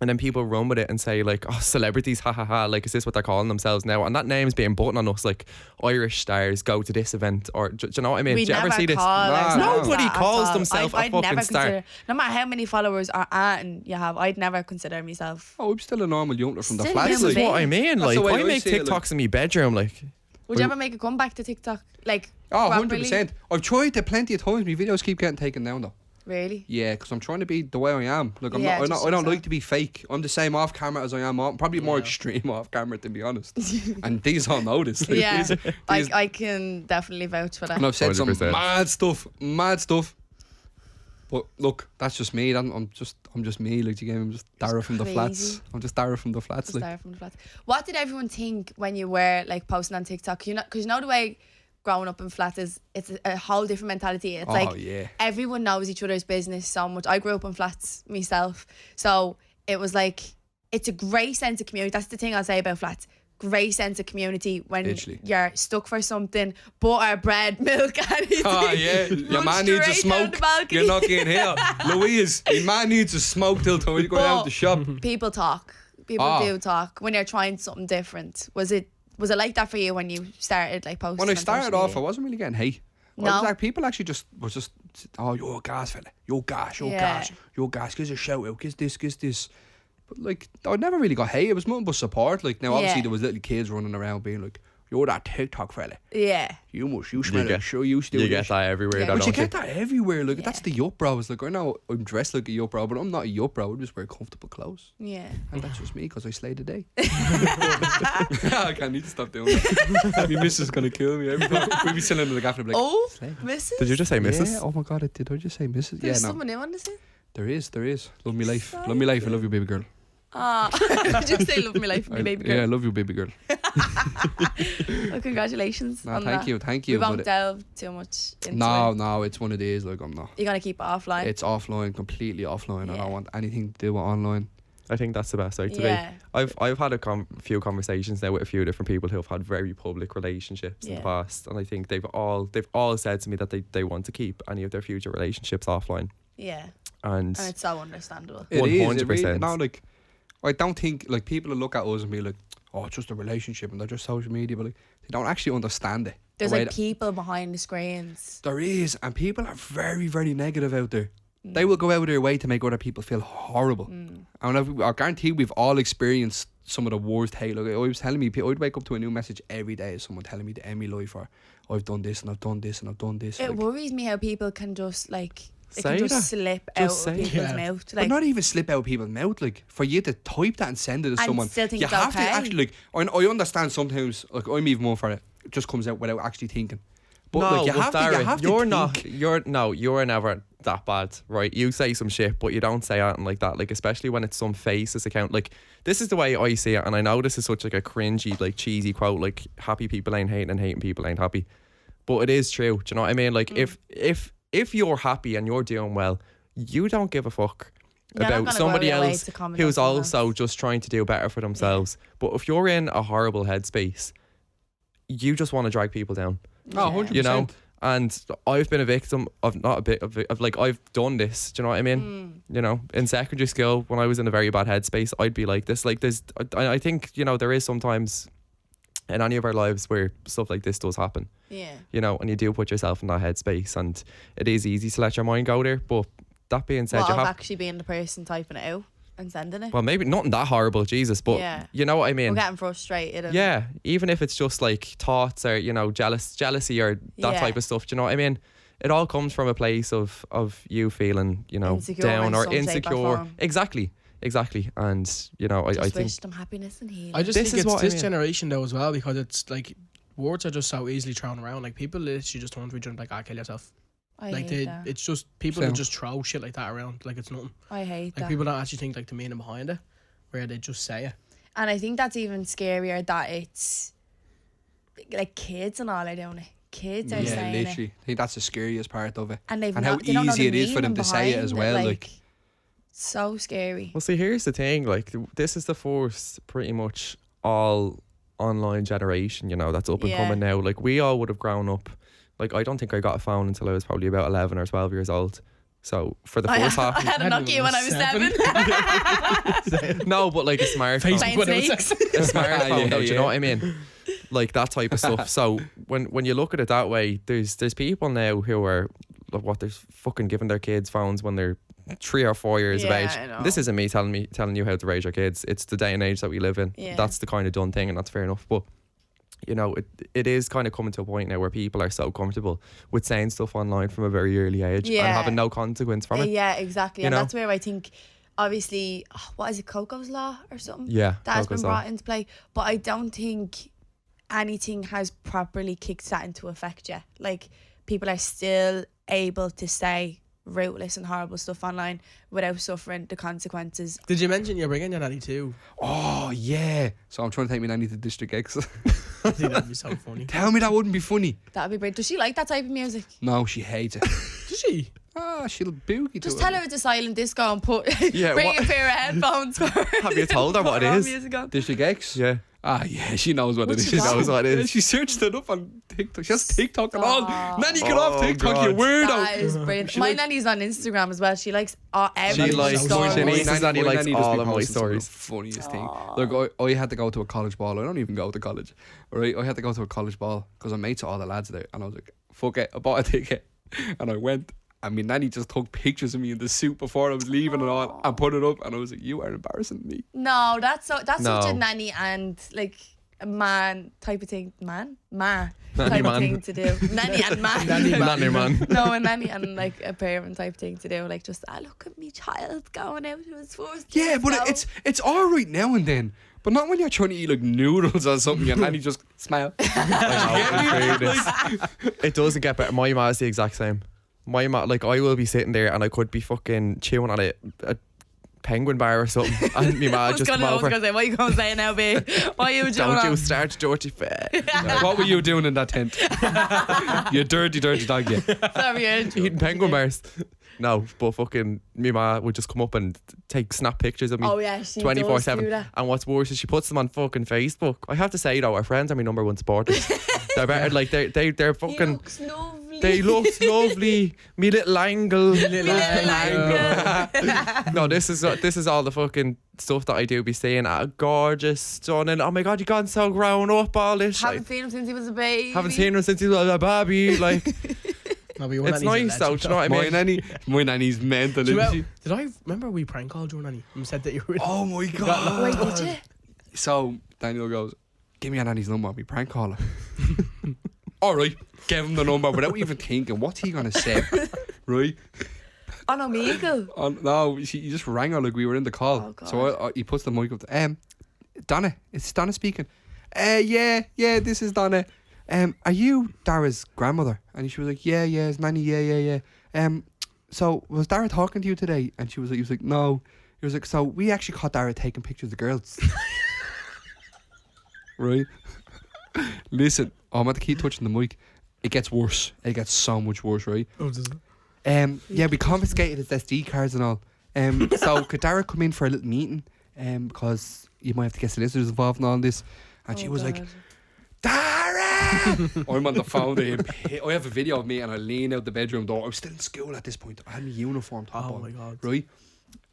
[SPEAKER 1] And then people run with it and say like, oh, celebrities, ha ha ha, like is this what they're calling themselves now? And that name's being put on us, like Irish stars go to this event, or do you know what I mean?
[SPEAKER 2] We
[SPEAKER 1] do you ever
[SPEAKER 2] never
[SPEAKER 1] see this?
[SPEAKER 2] call ourselves
[SPEAKER 1] Nobody
[SPEAKER 2] that at
[SPEAKER 1] calls
[SPEAKER 2] all.
[SPEAKER 1] themselves a
[SPEAKER 2] I'd
[SPEAKER 1] fucking
[SPEAKER 2] never
[SPEAKER 1] star.
[SPEAKER 2] consider, no matter how many followers or aunt you have, I'd never consider myself.
[SPEAKER 4] I'm still a normal youngster from the
[SPEAKER 2] Still
[SPEAKER 4] flats.
[SPEAKER 1] This
[SPEAKER 2] human
[SPEAKER 1] is
[SPEAKER 4] Like,
[SPEAKER 1] what I mean.
[SPEAKER 4] That's
[SPEAKER 1] Like
[SPEAKER 4] the way
[SPEAKER 1] I
[SPEAKER 4] I
[SPEAKER 1] make
[SPEAKER 4] see it, like-
[SPEAKER 1] TikToks in my bedroom, like.
[SPEAKER 2] Would you ever make a comeback to TikTok? Like,
[SPEAKER 4] oh,
[SPEAKER 2] properly?
[SPEAKER 4] 100%. I've tried it plenty of times. My videos keep getting taken down though.
[SPEAKER 2] Really?
[SPEAKER 4] Yeah, because I'm trying to be the way I am. Like
[SPEAKER 2] Yeah,
[SPEAKER 4] I
[SPEAKER 2] just
[SPEAKER 4] don't
[SPEAKER 2] yourself.
[SPEAKER 4] like to be fake. I'm the same off camera as I am on. Probably more extreme off camera, to be honest. And these all know this. Like,
[SPEAKER 2] Yeah.
[SPEAKER 4] these-
[SPEAKER 2] I can definitely vouch for that.
[SPEAKER 4] and I've said some
[SPEAKER 1] 100%.
[SPEAKER 4] mad stuff. But look, that's just me. I'm just me. Like you I'm just Darragh from the flats.
[SPEAKER 2] crazy.
[SPEAKER 4] I'm just Darragh from the flats.
[SPEAKER 2] Just
[SPEAKER 4] Like.
[SPEAKER 2] there from the flats. What did everyone think when you were like posting on TikTok? You know, because you know the way growing up in flats is, it's a whole different mentality. It's
[SPEAKER 4] Oh,
[SPEAKER 2] like
[SPEAKER 4] yeah.
[SPEAKER 2] everyone knows each other's business so much. I grew up in flats myself, so it was like it's a great sense of community. That's the thing I'll say about flats. Great sense of community when
[SPEAKER 4] Literally.
[SPEAKER 2] you're stuck for something, butter, bread, milk, anything.
[SPEAKER 4] Oh yeah, your
[SPEAKER 2] Run
[SPEAKER 4] man needs a
[SPEAKER 2] straight down
[SPEAKER 4] smoke.
[SPEAKER 2] the balcony.
[SPEAKER 4] You're not getting here, Louise. Your man needs a smoke till time you go down to the shop.
[SPEAKER 2] People talk. People
[SPEAKER 4] Ah.
[SPEAKER 2] do talk when you're trying something different. Was it like that for you when you started like posting?
[SPEAKER 4] When I
[SPEAKER 2] on
[SPEAKER 4] started
[SPEAKER 2] social
[SPEAKER 4] off, I
[SPEAKER 2] media?
[SPEAKER 4] wasn't really getting hate.
[SPEAKER 2] No.
[SPEAKER 4] Like people actually was just, oh, you're a gas fella, you're gas,
[SPEAKER 2] Yeah.
[SPEAKER 4] gives a shout out, gives this. But like, I never really got hate. It was nothing but support. Like now, obviously
[SPEAKER 2] Yeah.
[SPEAKER 4] there was little kids running around being like, you're that TikTok fella.
[SPEAKER 2] Yeah.
[SPEAKER 4] You smell
[SPEAKER 1] get-
[SPEAKER 4] it. Sure, you still
[SPEAKER 1] You get that everywhere,
[SPEAKER 2] Yeah.
[SPEAKER 1] though,
[SPEAKER 4] But you
[SPEAKER 1] don't you?
[SPEAKER 4] get that everywhere. Like
[SPEAKER 2] Yeah.
[SPEAKER 4] that's the yup bro. It's like I know I'm dressed like a yup bro, but I'm not a yup bro. I just wear comfortable clothes,
[SPEAKER 2] Yeah.
[SPEAKER 4] and that's just me because I slay the day. I can't need to stop doing that. My missus is gonna kill me every time. We'll be sitting in the gaff and be like,
[SPEAKER 2] Oh,
[SPEAKER 4] slay.
[SPEAKER 2] Mrs.
[SPEAKER 1] Did you just say Mrs.?
[SPEAKER 4] Yeah, oh my god, did I just say Mrs?
[SPEAKER 2] There's
[SPEAKER 4] yeah, no.
[SPEAKER 2] someone new on this.
[SPEAKER 4] There is. Love me life. Love me life. I love you, baby girl.
[SPEAKER 2] Ah, just say love me life, me baby girl.
[SPEAKER 4] Yeah, I love you, baby girl.
[SPEAKER 2] Well, congratulations.
[SPEAKER 4] No,
[SPEAKER 2] on
[SPEAKER 4] thank
[SPEAKER 2] that.
[SPEAKER 4] you, thank
[SPEAKER 2] We
[SPEAKER 4] you.
[SPEAKER 2] won't
[SPEAKER 4] but
[SPEAKER 2] delve too much into
[SPEAKER 4] no,
[SPEAKER 2] it.
[SPEAKER 4] no, it's one of these. Like I'm not.
[SPEAKER 2] You're gonna keep it offline.
[SPEAKER 4] It's offline, completely offline. I
[SPEAKER 2] Yeah.
[SPEAKER 4] don't want anything to do with online.
[SPEAKER 1] I think that's the best way to
[SPEAKER 2] Yeah.
[SPEAKER 1] be. I've had a few conversations now with a few different people who have had very public relationships in
[SPEAKER 2] Yeah.
[SPEAKER 1] the past, and I think they've all said to me that they want to keep any of their future relationships offline.
[SPEAKER 2] Yeah,
[SPEAKER 1] And
[SPEAKER 2] and it's so understandable.
[SPEAKER 4] It is. It
[SPEAKER 1] 100%.
[SPEAKER 4] really, no, like I don't think like people will look at us and be like, oh, it's just a relationship and they're just social media, but like they don't actually understand it.
[SPEAKER 2] There's
[SPEAKER 4] The way
[SPEAKER 2] like people behind the screens.
[SPEAKER 4] there is, and people are very, very negative out there. They will go out of their way to make other people feel horrible. And I guarantee we've all experienced some of the worst hate. Like I was telling me, I'd wake up to a new message every day, someone telling me to end my life, or I've done this and I've done this and I've done this.
[SPEAKER 2] It
[SPEAKER 4] Like,
[SPEAKER 2] worries me how people can just like It
[SPEAKER 1] Say
[SPEAKER 2] can just
[SPEAKER 1] that.
[SPEAKER 2] slip
[SPEAKER 1] Just
[SPEAKER 2] out of
[SPEAKER 1] say it.
[SPEAKER 2] people's
[SPEAKER 3] Yeah.
[SPEAKER 2] mouth.
[SPEAKER 4] But
[SPEAKER 2] Like,
[SPEAKER 4] not even slip out people's mouth. Like, for you to type that and send it to
[SPEAKER 2] And
[SPEAKER 4] someone,
[SPEAKER 2] still think
[SPEAKER 4] you
[SPEAKER 2] it's
[SPEAKER 4] have to
[SPEAKER 2] okay.
[SPEAKER 4] actually, like, I understand sometimes, like, I'm even more for it. It just comes out without actually thinking. But like, you
[SPEAKER 1] but
[SPEAKER 4] have to,
[SPEAKER 1] Darragh,
[SPEAKER 4] you have to
[SPEAKER 1] you're
[SPEAKER 4] think.
[SPEAKER 1] not. You're never that bad, right? You say some shit, but you don't say anything like that. Like, especially when it's some faceless account. Like, this is the way I see it, and I know this is such like a cringy, like cheesy quote. Like, happy people ain't hating, and hating people ain't happy. But it is true. Do you know what I mean? Like, if you're happy and you're doing well, you don't give a fuck
[SPEAKER 2] You're not
[SPEAKER 1] about
[SPEAKER 2] gonna
[SPEAKER 1] somebody
[SPEAKER 2] go out of your way
[SPEAKER 1] else
[SPEAKER 2] to comment on
[SPEAKER 1] who's
[SPEAKER 2] someone
[SPEAKER 1] also
[SPEAKER 2] else.
[SPEAKER 1] just trying to do better for themselves. But if you're in a horrible headspace, you just want to drag people down.
[SPEAKER 4] Oh, 100%.
[SPEAKER 1] You know, and I've been a victim of not a bit of like, I've done this. Do you know what I mean? You know, in secondary school when I was in a very bad headspace, I'd be like this. Like, there's, I think, you know, there is sometimes in any of our lives where stuff like this does happen.
[SPEAKER 2] Yeah.
[SPEAKER 1] You know, and you do put yourself in that headspace, and it is easy to let your mind go there. But that being said,
[SPEAKER 2] What
[SPEAKER 1] you
[SPEAKER 2] of
[SPEAKER 1] have,
[SPEAKER 2] actually being the person typing it out and sending it?
[SPEAKER 1] well, maybe nothing that horrible, Jesus, but
[SPEAKER 2] Yeah.
[SPEAKER 1] you know what I
[SPEAKER 2] We're
[SPEAKER 1] mean.
[SPEAKER 2] getting frustrated. And
[SPEAKER 1] Yeah, even if it's just like thoughts or, you know, jealousy or that
[SPEAKER 2] Yeah.
[SPEAKER 1] type of stuff. Do you know what I mean? It all comes from a place of you feeling, you know,
[SPEAKER 2] Insecure
[SPEAKER 1] down
[SPEAKER 2] in
[SPEAKER 1] or
[SPEAKER 2] some shape or
[SPEAKER 1] insecure.
[SPEAKER 2] form.
[SPEAKER 1] Exactly. And you know, I
[SPEAKER 2] Just
[SPEAKER 1] think
[SPEAKER 2] wish them happiness and healing.
[SPEAKER 3] I just
[SPEAKER 1] This
[SPEAKER 3] think
[SPEAKER 1] is
[SPEAKER 3] it's
[SPEAKER 1] what I
[SPEAKER 3] this
[SPEAKER 1] mean.
[SPEAKER 3] generation though as well, because it's like words are just so easily thrown around. Like people literally just turn to each other and be like, kill yourself.
[SPEAKER 2] I
[SPEAKER 3] Like
[SPEAKER 2] hate that.
[SPEAKER 3] it's just people
[SPEAKER 4] Same.
[SPEAKER 3] that just throw shit like that around like it's nothing.
[SPEAKER 2] I hate
[SPEAKER 3] Like
[SPEAKER 2] that.
[SPEAKER 3] people don't actually think like the meaning behind it, where they just say it.
[SPEAKER 2] And I think that's even scarier that it's like kids and all are doing it. Kids are
[SPEAKER 4] Yeah,
[SPEAKER 2] saying
[SPEAKER 4] literally.
[SPEAKER 2] it.
[SPEAKER 4] I think that's the scariest part of it.
[SPEAKER 2] And they've
[SPEAKER 4] And
[SPEAKER 2] not,
[SPEAKER 4] how
[SPEAKER 2] they don't know
[SPEAKER 4] easy
[SPEAKER 2] the
[SPEAKER 4] it is for them
[SPEAKER 2] meaning
[SPEAKER 4] to say it as
[SPEAKER 2] behind
[SPEAKER 4] well. Like,
[SPEAKER 2] so scary.
[SPEAKER 1] well, see, here's the thing. Like, this is the first pretty much all online generation, you know, that's up and
[SPEAKER 2] Yeah.
[SPEAKER 1] coming now. Like, we all would have grown up. Like, I don't think I got a phone until I was probably about 11 or 12 years old. So for the
[SPEAKER 2] I
[SPEAKER 1] first
[SPEAKER 2] had
[SPEAKER 1] half,
[SPEAKER 2] a Nokia when I was 7.
[SPEAKER 1] no, but like a smartphone.
[SPEAKER 2] Playing
[SPEAKER 3] When it was
[SPEAKER 2] snakes.
[SPEAKER 1] A smartphone,
[SPEAKER 4] Yeah,
[SPEAKER 1] though. Do you
[SPEAKER 4] yeah.
[SPEAKER 1] know what I mean? Like that type of stuff. So when you look at it that way, there's people now who are like, they're fucking giving their kids phones when they're 3 or 4 years of
[SPEAKER 2] Yeah,
[SPEAKER 1] age.
[SPEAKER 2] I know.
[SPEAKER 1] This isn't me telling you how to raise your kids. It's the day and age that we live in.
[SPEAKER 2] Yeah.
[SPEAKER 1] That's the kind of done thing, and that's fair enough. But you know, it is kind of coming to a point now where people are so comfortable with saying stuff online from a very early age and
[SPEAKER 2] Yeah.
[SPEAKER 1] having no consequence from it.
[SPEAKER 2] Yeah, exactly.
[SPEAKER 1] You
[SPEAKER 2] And
[SPEAKER 1] know?
[SPEAKER 2] that's where I think, obviously, what is it, Coco's Law or something?
[SPEAKER 1] Yeah,
[SPEAKER 2] That has been
[SPEAKER 1] Coco's Law.
[SPEAKER 2] brought into play. But I don't think anything has properly kicked that into effect yet. Like, people are still able to say ruthless and horrible stuff online without suffering the consequences.
[SPEAKER 3] Did you mention you're bringing your nanny too?
[SPEAKER 4] oh, yeah. So I'm trying to take my nanny to District X.
[SPEAKER 3] I think that'd be so funny.
[SPEAKER 4] Tell me that wouldn't be funny.
[SPEAKER 2] That would be great. Does she like that type of music?
[SPEAKER 4] No, she hates it.
[SPEAKER 3] Does she?
[SPEAKER 4] Ah, she'll boogie to
[SPEAKER 2] Just
[SPEAKER 4] it.
[SPEAKER 2] tell her it's a silent disco and put
[SPEAKER 1] Yeah,
[SPEAKER 2] bring
[SPEAKER 1] what-
[SPEAKER 2] a pair of headphones for her.
[SPEAKER 1] Have you told her what it
[SPEAKER 2] Put her
[SPEAKER 1] is?
[SPEAKER 2] music on.
[SPEAKER 4] District X?
[SPEAKER 1] Yeah.
[SPEAKER 4] Ah, yeah, she knows what it
[SPEAKER 2] What's
[SPEAKER 4] is.
[SPEAKER 2] she got?
[SPEAKER 1] She knows what it
[SPEAKER 4] Yeah,
[SPEAKER 1] is.
[SPEAKER 4] she searched it up on TikTok. She has TikTok and all.
[SPEAKER 2] Stop.
[SPEAKER 4] Nanny, get off
[SPEAKER 1] Oh,
[SPEAKER 4] TikTok,
[SPEAKER 1] God.
[SPEAKER 4] you weirdo.
[SPEAKER 2] That is brilliant. My nanny's on Instagram as well. She likes every
[SPEAKER 1] She likes
[SPEAKER 2] story.
[SPEAKER 1] Shanice's nanny likes
[SPEAKER 4] just be
[SPEAKER 1] all of my
[SPEAKER 4] posting some of the
[SPEAKER 1] stories.
[SPEAKER 4] Funniest thing. Look, I had to go to a college ball. I don't even go to college. Right? I had to go to a college ball because I'm mates with all the lads there. And I was like, fuck it. I bought a ticket. And I went. And my nanny just took pictures of me in the suit before I was leaving and all, and put it up. And I was like, you are embarrassing me.
[SPEAKER 2] No, that's such
[SPEAKER 1] No.
[SPEAKER 2] a nanny and like a man type of thing. Ma
[SPEAKER 1] Nanny
[SPEAKER 2] type
[SPEAKER 1] man.
[SPEAKER 2] of thing to do. Nanny and man.
[SPEAKER 1] Nanny man.
[SPEAKER 2] No, a nanny and like a parent type thing to do. Like, just look at me child going out to his first.
[SPEAKER 4] Yeah, but
[SPEAKER 2] disco.
[SPEAKER 4] it's all right now and then. But not when you're trying to eat like noodles or something and nanny just smile.
[SPEAKER 1] I know, in fairness. It doesn't get better. My ma's the exact same. My ma, like, I will be sitting there and I could be fucking chewing on a penguin bar or something, and my ma just come
[SPEAKER 2] I was
[SPEAKER 1] over.
[SPEAKER 2] gonna say, what are you gonna say now, babe? What are you doing?
[SPEAKER 1] Don't you start dirty fair.
[SPEAKER 4] What were you doing in that tent? You dirty dog, yeah.
[SPEAKER 2] Sorry, Andrew.
[SPEAKER 1] Eating penguin bars. No, but fucking me ma would just come up and take snap pictures of me.
[SPEAKER 2] Oh yeah, she
[SPEAKER 1] 24/7.
[SPEAKER 2] do that.
[SPEAKER 1] And what's worse is she puts them on fucking Facebook. I have to say though, our friends are my number one supporters. They're better, like they're
[SPEAKER 2] He
[SPEAKER 1] fucking.
[SPEAKER 2] looks lovely.
[SPEAKER 1] They look lovely. Me little angle.
[SPEAKER 2] Little angle.
[SPEAKER 1] No, this is all the fucking stuff that I do be saying. Gorgeous, stunning. Oh my god, you gone so grown up. All this.
[SPEAKER 2] Haven't seen him since he was a baby.
[SPEAKER 1] Haven't seen him since he was a baby. Like,
[SPEAKER 3] No, but your
[SPEAKER 1] it's
[SPEAKER 3] nanny's a
[SPEAKER 1] nice though.
[SPEAKER 3] legend,
[SPEAKER 1] Do you know what I mean?
[SPEAKER 4] My nanny's mental,
[SPEAKER 3] Do you
[SPEAKER 4] isn't
[SPEAKER 3] know-
[SPEAKER 4] she?
[SPEAKER 3] Did I remember we prank called your nanny and said that you were?
[SPEAKER 4] Oh my god.
[SPEAKER 2] Wait, did you?
[SPEAKER 4] So Daniel goes, give me your nanny's number, we prank call her. Alright, gave him the number without even thinking, what's he gonna say? Right?
[SPEAKER 2] On Omegle.
[SPEAKER 4] No, you just rang her like we were in the call.
[SPEAKER 2] Oh, God.
[SPEAKER 4] So he puts the mic up. Donna, it's Donna speaking. Yeah, this is Donna. Are you Darragh's grandmother? And she was like, yeah, it's Nanny, yeah. So was Darragh talking to you today? And he was like, no. He was like, so we actually caught Darragh taking pictures of the girls. Right? Listen, I'm going to keep touching the mic. It gets worse. It gets so much worse, right?
[SPEAKER 3] Oh, does it?
[SPEAKER 4] Yeah, we confiscated his SD cards and all. So could Darragh come in for a little meeting? Because you might have to get solicitors involved in all this. And she was like, Darragh! I'm on the phone to him. I have a video of me and I lean out the bedroom door. I was still in school at this point. I had my uniform top on.
[SPEAKER 3] Oh my God.
[SPEAKER 4] Right?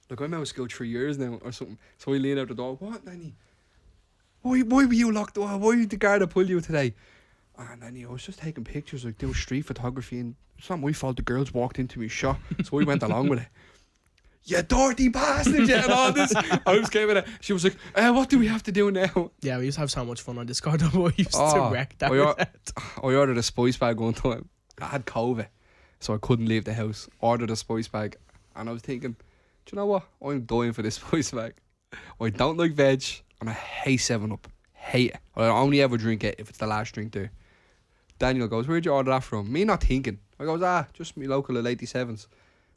[SPEAKER 4] Like, I'm out of school 3 years now or something. So I lean out the door. What, Nanny? Why were you locked door? Why did the guard pull you today? Nanny, I was just taking pictures, like doing street photography, and it's not my fault the girls walked into me shot. So we went along with it. You dirty bastard, yeah, and all this. I was came in it. She was like, what do we have to do now?
[SPEAKER 3] Yeah, we used to have so much fun on Discord. We used to wreck that.
[SPEAKER 4] I ordered a spice bag one time. I had COVID, so I couldn't leave the house. Ordered a spice bag, and I was thinking, do you know what? I'm dying for this spice bag. I don't like veg, and I hate 7-Up. Hate it. I only ever drink it if it's the last drink there. Daniel goes, where'd you order that from? Me not thinking. I goes, just me local at 87s.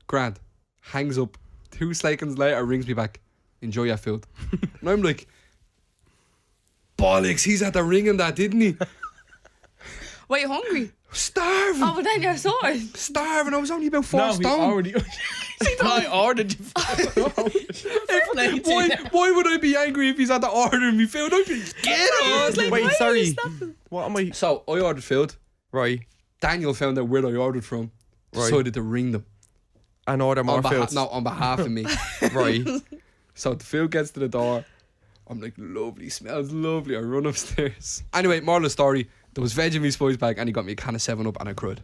[SPEAKER 4] Grand. Hangs up. 2 seconds later, rings me back. Enjoy your food. And I'm like, bollocks, he's at the ringing that, didn't he?
[SPEAKER 2] Were you hungry?
[SPEAKER 4] Starving.
[SPEAKER 2] Oh, but then you're sore.
[SPEAKER 4] Starving. I was only about 4 stone.
[SPEAKER 3] I ordered you.
[SPEAKER 4] Why would I be angry if he's at the ordering me food? I'd be get
[SPEAKER 2] Like,
[SPEAKER 1] Wait,
[SPEAKER 2] why
[SPEAKER 1] sorry.
[SPEAKER 2] are you stopping?
[SPEAKER 1] What am I?
[SPEAKER 4] So I ordered food.
[SPEAKER 1] Right.
[SPEAKER 4] Daniel found out where I ordered from.
[SPEAKER 1] Right.
[SPEAKER 4] Decided to ring them.
[SPEAKER 1] And order more food.
[SPEAKER 4] On behalf of me.
[SPEAKER 1] Right.
[SPEAKER 4] So the food gets to the door. I'm like, lovely, smells lovely. I run upstairs. Anyway, moral of the story, there was veg in my spice bag and he got me a can of 7-Up and I cried.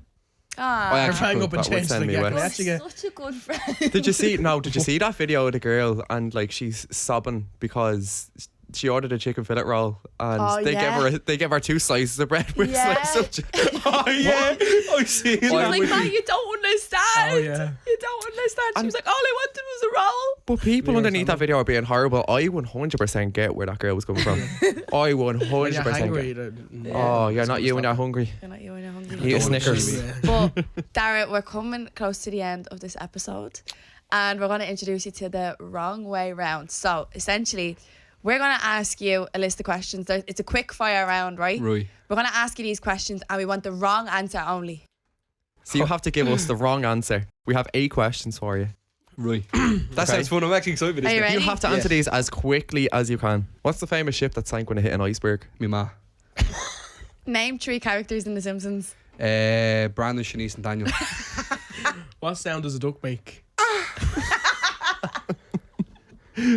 [SPEAKER 2] Ah,
[SPEAKER 4] I
[SPEAKER 3] I
[SPEAKER 4] actually
[SPEAKER 3] rang up and
[SPEAKER 1] that would
[SPEAKER 3] changed
[SPEAKER 1] send
[SPEAKER 3] the
[SPEAKER 1] me
[SPEAKER 3] gap.
[SPEAKER 1] wet.
[SPEAKER 3] I actually get
[SPEAKER 2] such a good friend.
[SPEAKER 1] Did you see that video of the girl and like she's sobbing because she ordered a chicken fillet roll and
[SPEAKER 2] Oh,
[SPEAKER 1] they gave her 2 slices of bread with
[SPEAKER 2] Yeah.
[SPEAKER 1] slices of chicken. Oh yeah, I see it.
[SPEAKER 2] She was like, man, you don't understand.
[SPEAKER 3] Oh, yeah.
[SPEAKER 2] You don't understand. She was like, all I wanted was a roll.
[SPEAKER 1] But people
[SPEAKER 3] Yeah,
[SPEAKER 1] underneath that video are being horrible. I 100% get where that girl was coming from. I 100%
[SPEAKER 3] when you're
[SPEAKER 1] get.
[SPEAKER 3] hungry.
[SPEAKER 1] Oh, you're not you when you're hungry.
[SPEAKER 2] You're not you when you're hungry.
[SPEAKER 1] Eat a Snickers.
[SPEAKER 2] But Darragh, we're coming close to the end of this episode and we're going to introduce you to the wrong way round. So essentially, we're going to ask you a list of questions. It's a quick fire round, right?
[SPEAKER 4] Right.
[SPEAKER 2] We're going to ask you these questions and we want the wrong answer only.
[SPEAKER 1] So you have to give us the wrong answer. We have 8 questions for you.
[SPEAKER 4] Right. That sounds fun. I'm actually excited for this.
[SPEAKER 2] Are you ready?
[SPEAKER 1] You have to answer these as quickly as you can. What's the famous ship that sank when it hit an iceberg?
[SPEAKER 4] Me ma.
[SPEAKER 2] Name 3 characters in The Simpsons.
[SPEAKER 4] Brandon, Shanice and Daniel.
[SPEAKER 3] What sound does a duck make?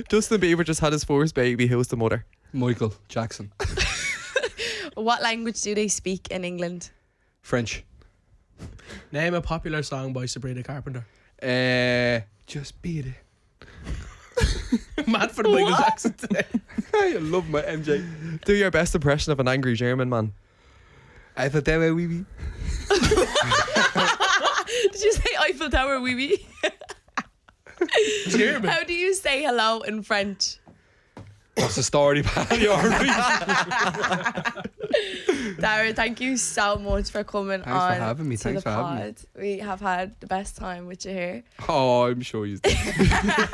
[SPEAKER 1] Justin Bieber just had his first baby. Who's the mother?
[SPEAKER 4] Michael Jackson.
[SPEAKER 2] What language do they speak in England?
[SPEAKER 4] French.
[SPEAKER 3] Name a popular song by Sabrina Carpenter.
[SPEAKER 4] Just beat it.
[SPEAKER 3] Mad for the Michael Jackson today.
[SPEAKER 4] I love my MJ.
[SPEAKER 1] Do your best impression of an angry German man.
[SPEAKER 4] I thought that way we be.
[SPEAKER 2] Did you say Eiffel Tower, wee wee?
[SPEAKER 3] German.
[SPEAKER 2] How do you say hello in French?
[SPEAKER 4] What's the story, pal? You're right.
[SPEAKER 2] Darragh, thank you so much for coming
[SPEAKER 4] Thanks
[SPEAKER 2] on
[SPEAKER 4] for having me.
[SPEAKER 2] to
[SPEAKER 4] Thanks
[SPEAKER 2] the
[SPEAKER 4] for having me.
[SPEAKER 2] pod. We have had the best time with you here.
[SPEAKER 4] Oh, I'm sure you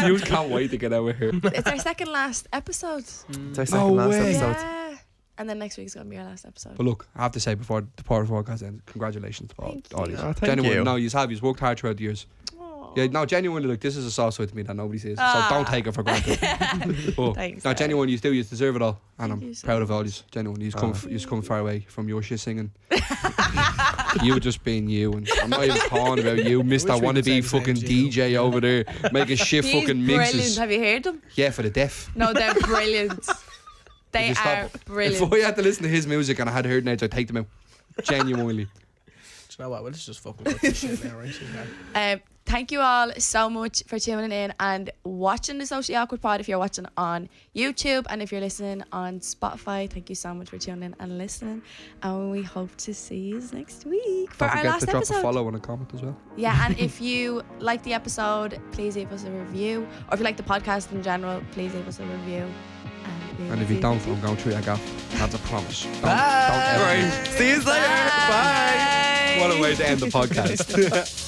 [SPEAKER 4] You can't wait to get out of here.
[SPEAKER 2] It's our second last episode.
[SPEAKER 1] It's our second last
[SPEAKER 4] way.
[SPEAKER 1] episode.
[SPEAKER 2] Yeah. And then next week's going to be our last episode.
[SPEAKER 4] But look, I have to say before the podcast ends, congratulations to all
[SPEAKER 2] Thank
[SPEAKER 4] all
[SPEAKER 2] you.
[SPEAKER 4] these.
[SPEAKER 1] Oh, thank you.
[SPEAKER 4] No, you've worked hard throughout the years.
[SPEAKER 2] Aw.
[SPEAKER 4] Yeah, no, genuinely, like, this is a sauce side to me that nobody sees.
[SPEAKER 2] Ah.
[SPEAKER 4] So don't take it for granted. But,
[SPEAKER 2] Thanks,
[SPEAKER 4] no,
[SPEAKER 2] Darragh.
[SPEAKER 4] genuinely, you deserve it all. And
[SPEAKER 2] Thank you
[SPEAKER 4] I'm
[SPEAKER 2] so
[SPEAKER 4] proud of all you. Genuinely, you've come far away from your shit singing. You just being you. And I'm not even talking about you, Mr.
[SPEAKER 3] we could say
[SPEAKER 4] Wannabe
[SPEAKER 3] the same
[SPEAKER 4] fucking
[SPEAKER 3] to you.
[SPEAKER 4] DJ over there making shit
[SPEAKER 2] He's
[SPEAKER 4] fucking
[SPEAKER 2] brilliant.
[SPEAKER 4] mixes.
[SPEAKER 2] Have you heard them?
[SPEAKER 4] Yeah, for the deaf.
[SPEAKER 2] No, they're brilliant. They
[SPEAKER 4] Would you
[SPEAKER 2] are
[SPEAKER 4] stop?
[SPEAKER 2] brilliant.
[SPEAKER 4] If I had to listen to his music and I had heard names, I'd take them out. Genuinely.
[SPEAKER 3] you know what? Let's just fucking cut this shit now, right?
[SPEAKER 2] Thank you all so much for tuning in and watching the Socially Awkward Pod. If you're watching on YouTube and if you're listening on Spotify, thank you so much for tuning in and listening. And we hope to see you next week for
[SPEAKER 4] Don't
[SPEAKER 2] our
[SPEAKER 4] forget
[SPEAKER 2] last
[SPEAKER 4] to drop
[SPEAKER 2] episode.
[SPEAKER 4] a follow and a comment as well.
[SPEAKER 2] Yeah, and if you like the episode, please leave us a review. Or if you like the podcast in general, please leave us a review.
[SPEAKER 4] And if you don't, I'm going through your gaff. That's a promise. Don't
[SPEAKER 1] Bye.
[SPEAKER 4] ever.
[SPEAKER 1] Right. See you later. Bye.
[SPEAKER 4] What a way to end the podcast.